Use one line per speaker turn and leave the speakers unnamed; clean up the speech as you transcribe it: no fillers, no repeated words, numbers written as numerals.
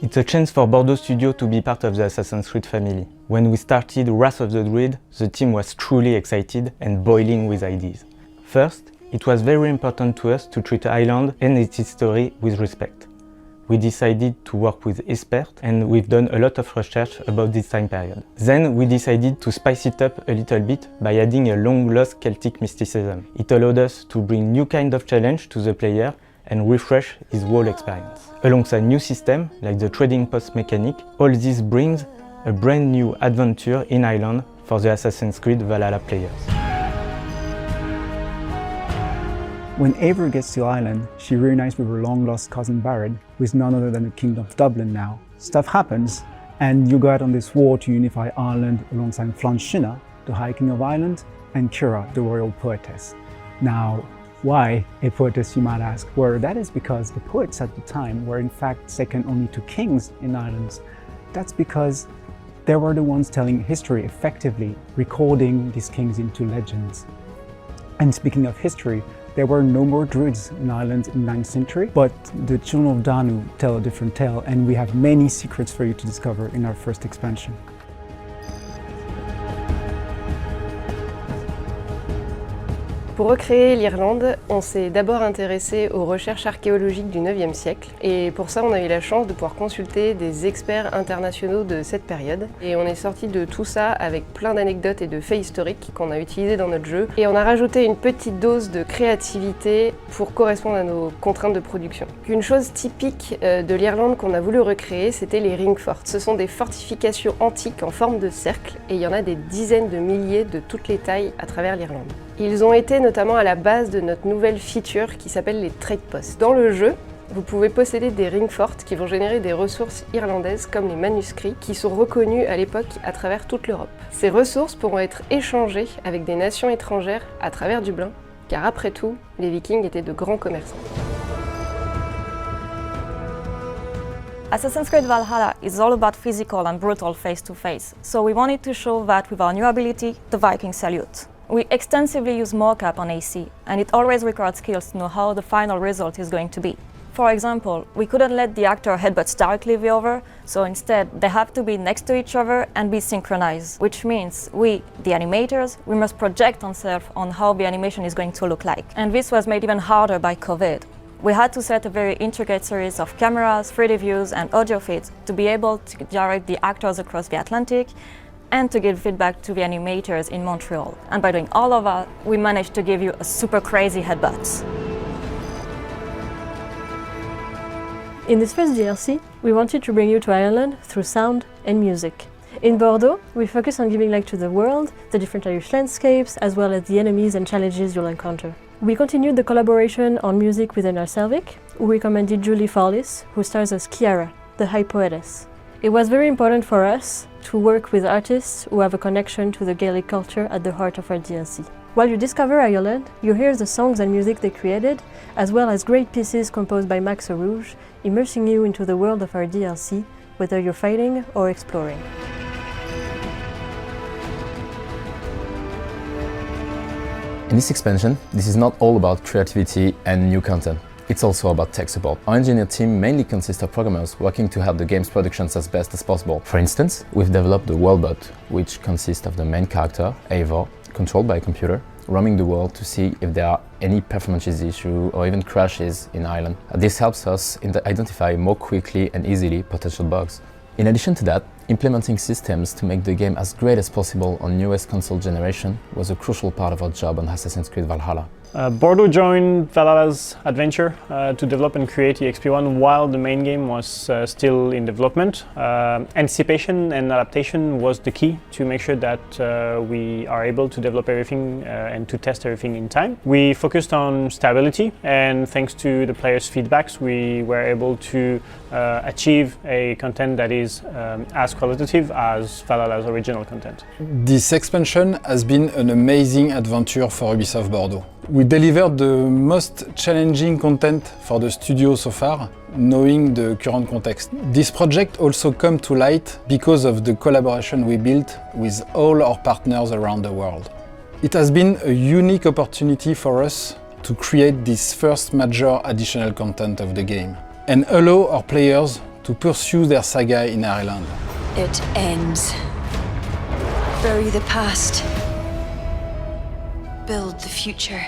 It's a chance for Bordeaux Studio to be part of the Assassin's Creed family. When we started Wrath of the Druid, the team was truly excited and boiling with ideas. First, it was very important to us to treat Ireland and its history with respect. We decided to work with experts and we've done a lot of research about this time period. Then we decided to spice it up a little bit by adding a long-lost Celtic mysticism. It allowed us to bring new kind of challenge to the player and refresh his whole experience. Alongside new systems like the trading post mechanic, all this brings a brand new adventure in Ireland for the Assassin's Creed Valhalla players.
When Eivor gets to Ireland, she reunites with her long-lost cousin Barad, who is none other than the King of Dublin now. Stuff happens, and you go out on this war to unify Ireland alongside Flanshina, the High King of Ireland, and Cura, the royal poetess. Now, why a poetess, you might ask? Well, that is because the poets at the time were in fact second only to kings in Ireland. That's because they were the ones telling history effectively, recording these kings into legends. And speaking of history, there were no more Druids in Ireland in the 9th century, but the children of Danu tell a different tale, and we have many secrets for you to discover in our first expansion.
Pour recréer l'Irlande, on s'est d'abord intéressé aux recherches archéologiques du 9e siècle et pour ça on a eu la chance de pouvoir consulter des experts internationaux de cette période et on est sorti de tout ça avec plein d'anecdotes et de faits historiques qu'on a utilisés dans notre jeu et on a rajouté une petite dose de créativité pour correspondre à nos contraintes de production. Une chose typique de l'Irlande qu'on a voulu recréer, c'était les ring forts. Ce sont des fortifications antiques en forme de cercle et il y en a des dizaines de milliers de toutes les tailles à travers l'Irlande. Ils ont été notamment à la base de notre nouvelle feature qui s'appelle les trade posts. Dans le jeu, vous pouvez posséder des ring forts qui vont générer des ressources irlandaises comme les manuscrits qui sont reconnus à l'époque à travers toute l'Europe. Ces ressources pourront être échangées avec des nations étrangères à travers Dublin, car après tout, les Vikings étaient de grands commerçants.
Assassin's Creed Valhalla is all about physical and brutal face-to-face, so we wanted to show that with our new ability, the Viking Salute. We extensively use mocap on AC, and it always requires skills to know how the final result is going to be. For example, we couldn't let the actor headbutts directly the other, so instead they have to be next to each other and be synchronized, which means we, the animators, we must project ourselves on how the animation is going to look like. And this was made even harder by COVID. We had to set a very intricate series of cameras, 3D views and audio feeds to be able to direct the actors across the Atlantic and to give feedback to the animators in Montreal. And by doing all of that, we managed to give you a super crazy headbutt.
In this first DLC, we wanted to bring you to Ireland through sound and music. In Bordeaux, we focus on giving light to the world, the different Irish landscapes, as well as the enemies and challenges you'll encounter. We continued the collaboration on music with Anar Selvik, who recommended Julie Follis, who stars as Kiara, the High Poetess. It was very important for us to work with artists who have a connection to the Gaelic culture at the heart of our DLC. While you discover Ireland, you hear the songs and music they created, as well as great pieces composed by Max Rouge, immersing you into the world of our DLC, whether you're fighting or exploring.
In this expansion, this is not all about creativity and new content. It's also about tech support. Our engineer team mainly consists of programmers working to help the game's productions as best as possible. For instance, we've developed the Worldbot, which consists of the main character, Eivor, controlled by a computer, roaming the world to see if there are any performance issues or even crashes in Ireland. This helps us identify more quickly and easily potential bugs. In addition to that, implementing systems to make the game as great as possible on newest console generation was a crucial part of our job on Assassin's Creed Valhalla.
Bordeaux joined Valhalla's adventure to develop and create EXP1 while the main game was still in development. Anticipation and adaptation was the key to make sure that we are able to develop everything and to test everything in time. We focused on stability, and thanks to the players' feedbacks, we were able to achieve a content that is as qualitative as Valhalla's original content.
This expansion has been an amazing adventure for Ubisoft Bordeaux. We delivered the most challenging content for the studio so far, knowing the current context. This project also came to light because of the collaboration we built with all our partners around the world. It has been a unique opportunity for us to create this first major additional content of the game and allow our players to pursue their saga in Ireland.
It ends. Bury the past. Build the future.